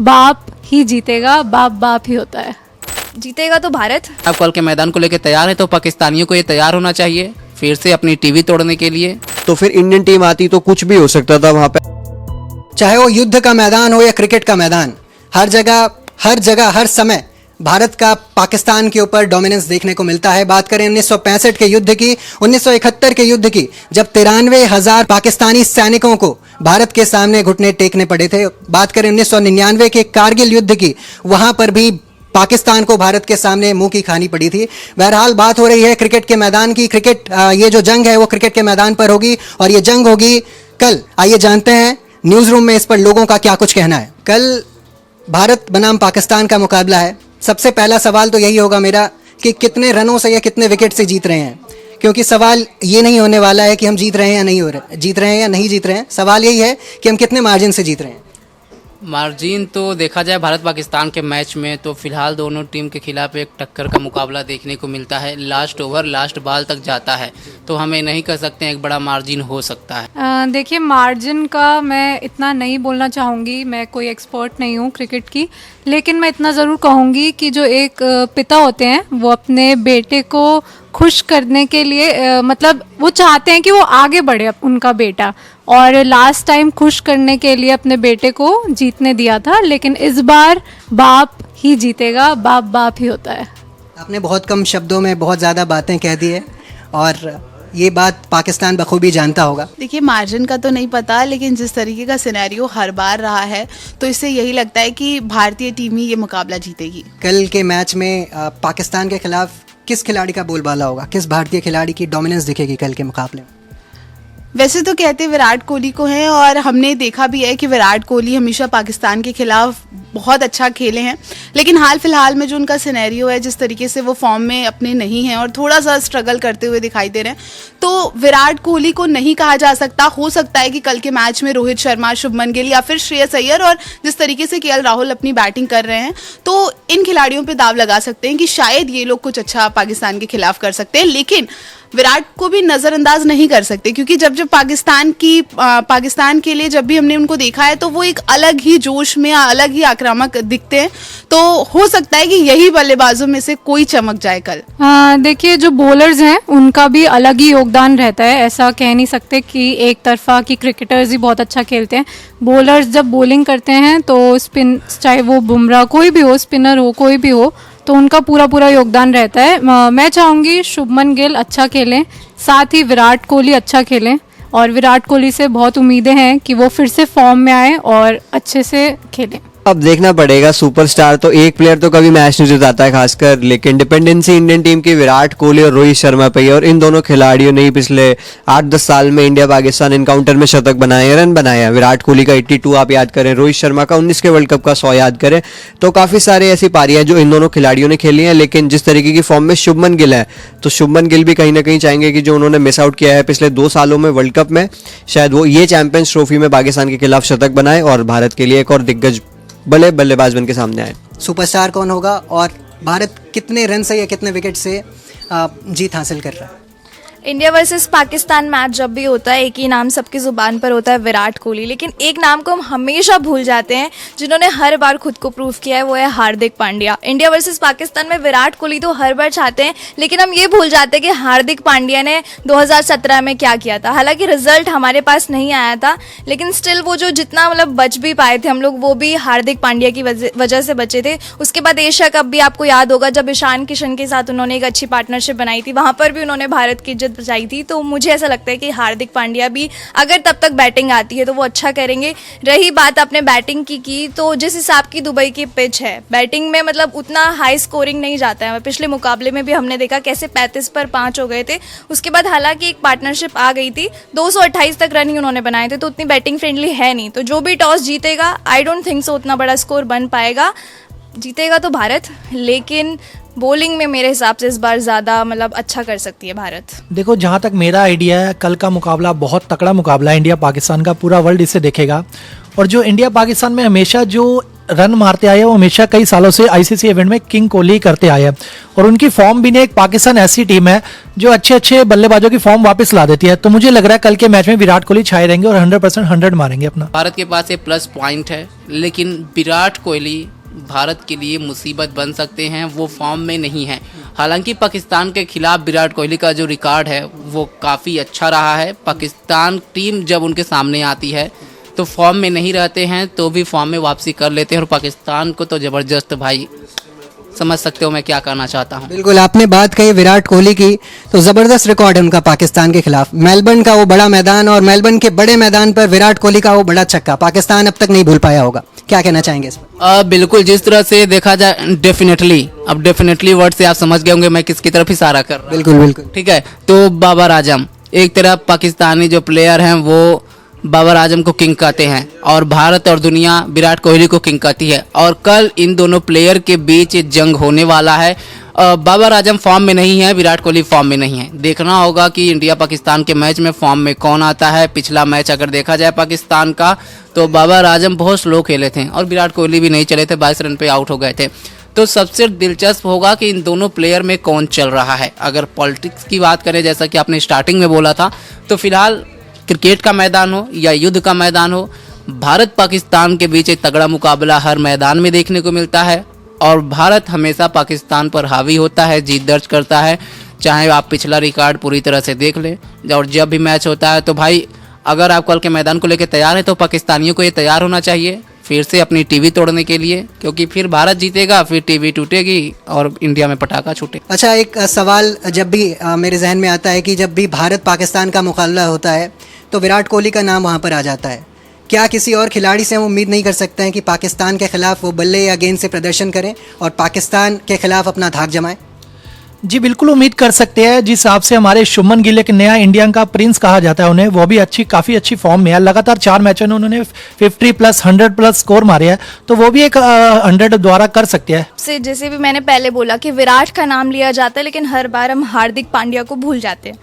बाप ही जीतेगा, बाप बाप ही होता है। जीतेगा तो भारत। आप कल के मैदान को लेकर तैयार हैं तो पाकिस्तानियों को ये तैयार होना चाहिए फिर से अपनी टीवी तोड़ने के लिए। तो फिर इंडियन टीम आती तो कुछ भी हो सकता था वहां पे, चाहे वो युद्ध का मैदान हो या क्रिकेट का मैदान। हर जगह हर समय भारत का पाकिस्तान के ऊपर डोमिनेंस देखने को मिलता है। बात करें 1965 के युद्ध की, 1971 के युद्ध की, जब 93,000 पाकिस्तानी सैनिकों को भारत के सामने घुटने टेकने पड़े थे। बात करें 1999 के कारगिल युद्ध की, वहां पर भी पाकिस्तान को भारत के सामने मुंह की खानी पड़ी थी। बहरहाल बात हो रही है क्रिकेट के मैदान की। ये जो जंग है वो क्रिकेट के मैदान पर होगी और ये जंग होगी कल। आइए जानते हैं न्यूज़ रूम में इस पर लोगों का क्या कुछ कहना है। कल भारत बनाम पाकिस्तान का मुकाबला है। सबसे पहला सवाल तो यही होगा मेरा कि कितने रनों से या कितने विकेट से जीत रहे हैं, क्योंकि सवाल ये नहीं होने वाला है कि हम जीत रहे हैं या नहीं जीत रहे हैं। सवाल यही है कि हम कितने मार्जिन से जीत रहे हैं। मार्जिन तो देखा जाए भारत पाकिस्तान के मैच में तो फिलहाल दोनों टीम के खिलाफ एक टक्कर का मुकाबला देखने को मिलता है। लास्ट ओवर लास्ट बॉल तक जाता है तो हमें नहीं कह सकते एक बड़ा मार्जिन हो सकता है। देखिए, मार्जिन का मैं इतना नहीं बोलना चाहूँगी, मैं कोई एक्सपर्ट नहीं हूँ क्रिकेट की, लेकिन मैं इतना ज़रूर कहूँगी कि जो एक पिता होते हैं वो अपने बेटे को खुश करने के लिए मतलब वो चाहते हैं कि वो आगे बढ़े उनका बेटा, और लास्ट टाइम खुश करने के लिए अपने बेटे को जीतने दिया था। लेकिन इस बार बाप ही जीतेगा, बाप बाप ही होता है। आपने बहुत कम शब्दों में बहुत ज़्यादा बातें कह दी है और ये बात पाकिस्तान बखूबी जानता होगा। देखिए, मार्जिन का तो नहीं पता, लेकिन जिस तरीके का सिनेरियो हर बार रहा है तो इससे यही लगता है कि भारतीय टीम ही ये मुकाबला जीतेगी। कल के मैच में पाकिस्तान के खिलाफ किस खिलाड़ी का बोलबाला होगा, किस भारतीय खिलाड़ी की डोमिनेंस दिखेगी कल के मुकाबले में? वैसे तो कहते विराट कोहली को हैं और हमने देखा भी है कि विराट कोहली हमेशा पाकिस्तान के खिलाफ बहुत अच्छा खेले हैं, लेकिन हाल फिलहाल में जो उनका सिनेरियो है, जिस तरीके से वो फॉर्म में अपने नहीं हैं और थोड़ा सा स्ट्रगल करते हुए दिखाई दे रहे हैं, तो विराट कोहली को नहीं कहा जा सकता। हो सकता है कि कल के मैच में रोहित शर्मा, शुभमन गिल या फिर श्रेयस अय्यर और जिस तरीके से केएल राहुल अपनी बैटिंग कर रहे हैं, तो इन खिलाड़ियों पर दाव लगा सकते हैं कि शायद ये लोग कुछ अच्छा पाकिस्तान के खिलाफ कर सकते हैं। लेकिन विराट को भी नज़रअंदाज नहीं कर सकते, क्योंकि जब पाकिस्तान के लिए जब भी हमने उनको देखा है तो वो एक अलग ही जोश में, अलग ही आक्रामक दिखते हैं। तो हो सकता है कि यही बल्लेबाजों में से कोई चमक जाए कल। देखिए, जो बॉलर्स हैं उनका भी अलग ही योगदान रहता है। ऐसा कह नहीं सकते कि एक तरफा कि क्रिकेटर्स ही बहुत अच्छा खेलते हैं। बॉलर्स जब बॉलिंग करते हैं तो स्पिन, चाहे वो बुमराह कोई भी हो, स्पिनर हो कोई भी हो, तो उनका पूरा योगदान रहता है। मैं चाहूँगी शुभमन गिल अच्छा खेलें, साथ ही विराट कोहली अच्छा खेलें, और विराट कोहली से बहुत उम्मीदें हैं कि वो फिर से फॉर्म में आए और अच्छे से खेलें। अब देखना पड़ेगा, सुपरस्टार तो एक प्लेयर तो कभी मैच नहीं जिताता है खासकर, लेकिन डिपेंडेंसी इंडियन टीम की विराट कोहली और रोहित शर्मा पे है, और इन दोनों खिलाड़ियों ने ही पिछले 8-10 साल में इंडिया पाकिस्तान एनकाउंटर में शतक बनाए, रन बनाया। विराट कोहली का 82 आप याद करें, रोहित शर्मा का 19 के वर्ल्ड कप का 100 याद करें, तो काफी सारे ऐसी पारियां जो इन दोनों खिलाड़ियों ने खेली हैं। लेकिन जिस तरीके की फॉर्म में शुभमन गिल है, तो शुभमन गिल भी कहीं ना कहीं चाहेंगे कि जो उन्होंने मिस आउट किया है पिछले 2 सालों में वर्ल्ड कप में, शायद वो ये चैंपियंस ट्रॉफी में पाकिस्तान के खिलाफ शतक बनाए और भारत के लिए एक और दिग्गज बल्लेबाज बन के सामने आए। सुपरस्टार कौन होगा और भारत कितने रन से या कितने विकेट से जीत हासिल कर रहा है? इंडिया वर्सेस पाकिस्तान मैच जब भी होता है, एक ही नाम सबकी ज़ुबान पर होता है, विराट कोहली। लेकिन एक नाम को हम हमेशा भूल जाते हैं जिन्होंने हर बार खुद को प्रूव किया है, वो है हार्दिक पांड्या। इंडिया वर्सेस पाकिस्तान में विराट कोहली तो हर बार चाहते हैं, लेकिन हम ये भूल जाते हैं कि हार्दिक पांड्या ने 2017 में क्या किया था। हालांकि रिजल्ट हमारे पास नहीं आया था, लेकिन स्टिल वो जो जितना मतलब बच भी पाए थे हम लोग, वो भी हार्दिक पांड्या की वजह से बचे थे। उसके बाद एशिया कप भी आपको याद होगा, जब ईशान किशन के साथ उन्होंने एक अच्छी पार्टनरशिप बनाई थी, वहाँ पर भी उन्होंने भारत की इज्जत बचाई थी। तो मुझे ऐसा लगता है कि हार्दिक पांड्या भी अगर तब तक बैटिंग आती है तो वो अच्छा करेंगे। रही बात आपने बैटिंग की तो जिस हिसाब की दुबई की पिच है, बैटिंग में मतलब उतना हाई स्कोरिंग नहीं जाता है। पिछले मुकाबले में भी हमने देखा कैसे 35 पर 5 हो गए थे। उसके बाद हालांकि एक पार्टनरशिप आ गई थी, 228 तक रन ही उन्होंने बनाए थे, तो उतनी बैटिंग फ्रेंडली है नहीं। तो जो भी टॉस जीतेगा, आई डोंट थिंक सो उतना बड़ा स्कोर बन पाएगा। जीतेगा तो भारत, लेकिन बॉलिंग में मेरे हिसाब से इस बार ज़्यादा मतलब अच्छा कर सकती है भारत। देखो, जहाँ तक मेरा आइडिया है, कल का मुकाबला बहुत तगड़ा मुकाबला है इंडिया पाकिस्तान का, पूरा वर्ल्ड इसे देखेगा। और जो इंडिया पाकिस्तान में हमेशा जो रन मारते आए हैं वो हमेशा कई सालों से आईसीसी इवेंट में किंग कोहली करते आए हैं, और उनकी फॉर्म भी नहीं, एक पाकिस्तान ऐसी टीम है जो अच्छे अच्छे बल्लेबाजों की फॉर्म वापस ला देती है। तो मुझे लग रहा है कल के मैच में विराट कोहली छाए रहेंगे और 100% 100 मारेंगे अपना। भारत के पास ये प्लस पॉइंट है, लेकिन विराट कोहली भारत के लिए मुसीबत बन सकते हैं, वो फॉर्म में नहीं है। हालांकि पाकिस्तान के खिलाफ विराट कोहली का जो रिकॉर्ड है वो काफ़ी अच्छा रहा है। पाकिस्तान टीम जब उनके सामने आती है तो फॉर्म में नहीं रहते हैं, तो भी फॉर्म में वापसी कर लेते हैं, और पाकिस्तान को तो ज़बरदस्त भाई, समझ सकते हो मैं क्या कहना चाहता हूँ। बिल्कुल, आपने बात कही विराट कोहली की, तो ज़बरदस्त रिकॉर्ड है उनका पाकिस्तान के खिलाफ। मेलबर्न का वो बड़ा मैदान और मेलबर्न के बड़े मैदान पर विराट कोहली का वो बड़ा छक्का पाकिस्तान अब तक नहीं भूल पाया होगा। क्या कहना चाहेंगे इस पर? बिल्कुल, जिस तरह से देखा जाए डेफिनेटली वर्ड से आप समझ गए होंगे मैं किसकी तरफ इशारा कर रहा हूँ। बिल्कुल बिल्कुल। ठीक है, तो बाबर आजम, एक तरफ पाकिस्तानी जो प्लेयर हैं वो बाबर आजम को किंग कहते हैं, और भारत और दुनिया विराट कोहली को किंग कहती है, और कल इन दोनों प्लेयर के बीच जंग होने वाला है। बाबर आजम फॉर्म में नहीं है, विराट कोहली फॉर्म में नहीं है। देखना होगा कि इंडिया पाकिस्तान के मैच में फॉर्म में कौन आता है। पिछला मैच अगर देखा जाए पाकिस्तान का, तो बाबर आजम बहुत स्लो खेले थे और विराट कोहली भी नहीं चले थे, 22 रन पे आउट हो गए थे। तो सबसे दिलचस्प होगा कि इन दोनों प्लेयर में कौन चल रहा है। अगर पॉलिटिक्स की बात करें, जैसा कि आपने स्टार्टिंग में बोला था, तो फिलहाल क्रिकेट का मैदान हो या युद्ध का मैदान हो, भारत पाकिस्तान के बीच एक तगड़ा मुकाबला हर मैदान में देखने को मिलता है, और भारत हमेशा पाकिस्तान पर हावी होता है, जीत दर्ज करता है। चाहे आप पिछला रिकॉर्ड पूरी तरह से देख लें, और जब भी मैच होता है तो भाई अगर आप कल के मैदान को लेकर तैयार हैं तो पाकिस्तानियों को ये तैयार होना चाहिए फिर से अपनी टीवी तोड़ने के लिए, क्योंकि फिर भारत जीतेगा, फिर टीवी टूटेगी और इंडिया में पटाखा छूटे। अच्छा, एक सवाल जब भी मेरे जहन में आता है कि जब भी भारत पाकिस्तान का मुकाबला होता है तो विराट कोहली का नाम वहाँ पर आ जाता है। क्या किसी और खिलाड़ी से हम उम्मीद नहीं कर सकते हैं कि पाकिस्तान के खिलाफ वो बल्ले या गेंद से प्रदर्शन करें और पाकिस्तान के खिलाफ अपना धाक जमाएं? जी बिल्कुल उम्मीद कर सकते हैं। जिस हिसाब से हमारे शुभमन गिल एक नया इंडिया का प्रिंस कहा जाता है उन्हें, वो भी काफ़ी अच्छी फॉर्म में है। लगातार 4 मैचों में उन्होंने 50+, 100+ स्कोर मारे हैं, तो वो भी एक 100 द्वारा कर सकते हैं। से जैसे भी मैंने पहले बोला कि विराट का नाम लिया जाता है, लेकिन हर बार हम हार्दिक पांड्या को भूल जाते हैं।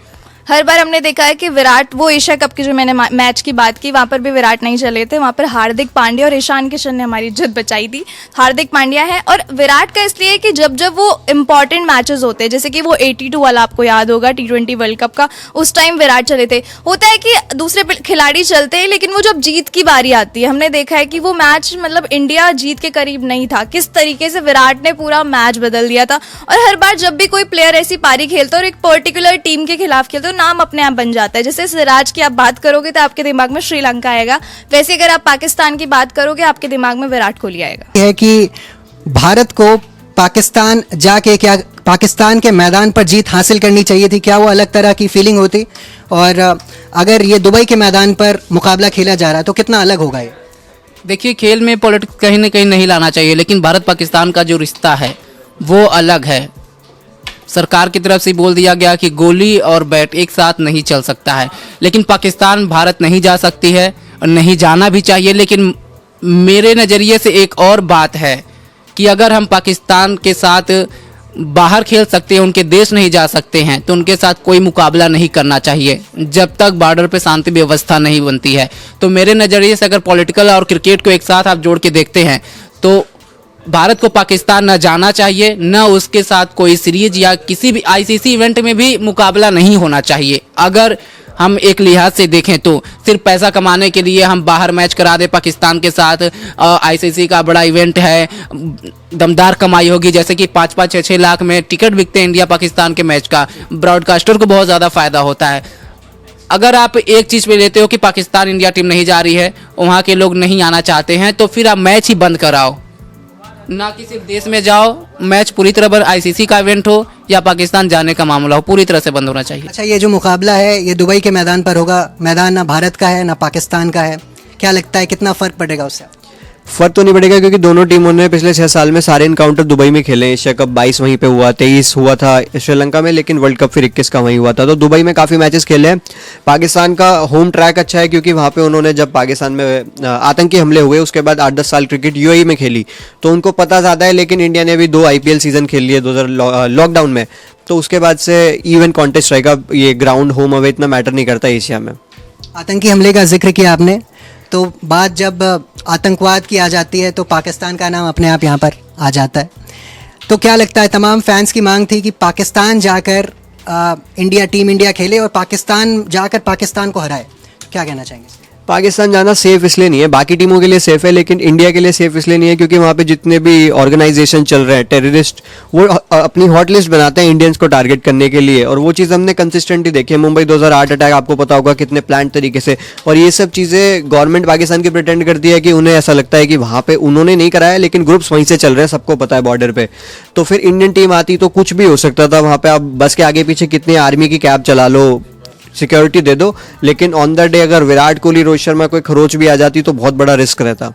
हर बार हमने देखा है कि विराट, वो एशिया कप की जो मैंने मैच की बात की, वहाँ पर भी विराट नहीं चले थे, वहाँ पर हार्दिक पांड्या और ईशान किशन ने हमारी इज्जत बचाई थी। हार्दिक पांड्या है, और विराट का इसलिए कि जब जब वो इंपॉर्टेंट मैचेस होते हैं, जैसे कि वो 82 वाला आपको याद होगा T20 वर्ल्ड कप का, उस टाइम विराट चले थे। होता है कि दूसरे खिलाड़ी चलते हैं, लेकिन वो जब जीत की बारी आती है, हमने देखा है कि वो मैच मतलब इंडिया जीत के करीब नहीं था, किस तरीके से विराट ने पूरा मैच बदल दिया था। और हर बार जब भी कोई प्लेयर ऐसी पारी खेलता है और एक पर्टिकुलर टीम के खिलाफ खेलता है, नाम अपने आप बन जाता है। जैसे सिराज की आप बात करोगे तो आपके दिमाग में श्रीलंका आएगा, वैसे अगर आप पाकिस्तान की बात करोगे आपके दिमाग में विराट कोहली आएगा। है कि भारत को पाकिस्तान जाके क्या पाकिस्तान के मैदान पर जीत हासिल करनी चाहिए थी? क्या वो अलग तरह की फीलिंग होती? और अगर ये दुबई के मैदान पर मुकाबला खेला जा रहा है तो कितना अलग होगा ये? देखिए, खेल में पॉलिटिक्स कहीं ना कहीं नहीं लाना चाहिए, लेकिन भारत पाकिस्तान का जो रिश्ता है वो अलग है। सरकार की तरफ से बोल दिया गया कि गोली और बैट एक साथ नहीं चल सकता है, लेकिन पाकिस्तान भारत नहीं जा सकती है और नहीं जाना भी चाहिए। लेकिन मेरे नज़रिए से एक और बात है कि अगर हम पाकिस्तान के साथ बाहर खेल सकते हैं, उनके देश नहीं जा सकते हैं, तो उनके साथ कोई मुकाबला नहीं करना चाहिए जब तक बॉर्डर पे शांति व्यवस्था नहीं बनती है। तो मेरे नज़रिए से अगर पॉलिटिकल और क्रिकेट को एक साथ आप जोड़ के देखते हैं तो भारत को पाकिस्तान न जाना चाहिए, न उसके साथ कोई सीरीज या किसी भी आईसीसी इवेंट में भी मुकाबला नहीं होना चाहिए। अगर हम एक लिहाज से देखें तो सिर्फ पैसा कमाने के लिए हम बाहर मैच करा दे पाकिस्तान के साथ, आईसीसी का बड़ा इवेंट है, दमदार कमाई होगी, जैसे कि 5-5, 6-6 लाख में टिकट बिकते हैं इंडिया पाकिस्तान के मैच का, ब्रॉडकास्टर को बहुत ज़्यादा फ़ायदा होता है। अगर आप एक चीज़ पे लेते हो कि पाकिस्तान इंडिया टीम नहीं जा रही है, वहाँ के लोग नहीं आना चाहते हैं, तो फिर आप मैच ही बंद कराओ, ना कि सिर्फ देश में जाओ, मैच पूरी तरह आईसीसी का इवेंट हो या पाकिस्तान जाने का मामला हो, पूरी तरह से बंद होना चाहिए। अच्छा, ये जो मुकाबला है ये दुबई के मैदान पर होगा, मैदान ना भारत का है ना पाकिस्तान का है, क्या लगता है कितना फ़र्क पड़ेगा उससे? फर्क तो नहीं पड़ेगा, क्योंकि दोनों टीमों ने पिछले 6 साल में सारे इनकाउंटर दुबई में खेले। एशिया कप 22 वहीं पे हुआ, 23 हुआ था श्रीलंका में, लेकिन वर्ल्ड कप फिर 21 का वहीं हुआ था। तो दुबई में काफ़ी मैचेस खेले हैं। पाकिस्तान का होम ट्रैक अच्छा है, क्योंकि वहाँ पे उन्होंने जब पाकिस्तान में आतंकी हमले हुए उसके बाद 8-10 साल क्रिकेट यूएई में खेली, तो उनको पता ज़्यादा है। लेकिन इंडिया ने भी 2 IPL सीजन खेल लिए 2000 लॉकडाउन में, तो उसके बाद से इवन कॉन्टेस्ट रहेगा। ये ग्राउंड होम अवे इतना मैटर नहीं करता एशिया में। आतंकी हमले का जिक्र किया आपने, तो बात जब आतंकवाद की आ जाती है तो पाकिस्तान का नाम अपने आप यहाँ पर आ जाता है। तो क्या लगता है, तमाम फैंस की मांग थी कि पाकिस्तान जाकर इंडिया, टीम इंडिया खेले और पाकिस्तान जाकर पाकिस्तान को हराए, क्या कहना चाहेंगे? पाकिस्तान जाना सेफ इसलिए नहीं है, बाकी टीमों के लिए सेफ है, लेकिन इंडिया के लिए सेफ इसलिए नहीं है क्योंकि वहाँ पे जितने भी ऑर्गेनाइजेशन चल रहे हैं टेररिस्ट, वो अपनी हॉट लिस्ट बनाते हैं इंडियंस को टारगेट करने के लिए, और वो चीज़ हमने कंसिस्टेंटली देखी है। मुंबई 2008 अटैक आपको पता होगा कितने प्लान तरीके से, और ये सब चीज़ें गवर्नमेंट पाकिस्तान की प्रिटेंड करती है कि उन्हें ऐसा लगता है कि वहाँ पे उन्होंने नहीं कराया, लेकिन ग्रुप्स वहीं से चल रहे हैं, सबको पता है बॉर्डर पे। तो फिर इंडियन टीम आती तो कुछ भी हो सकता था वहाँ पे, आप बस के आगे पीछे कितने आर्मी की कैब चला लो, सिक्योरिटी दे दो, लेकिन ऑन द डे अगर विराट कोहली, रोहित शर्मा कोई खरोच भी आ जाती तो बहुत बड़ा रिस्क रहता।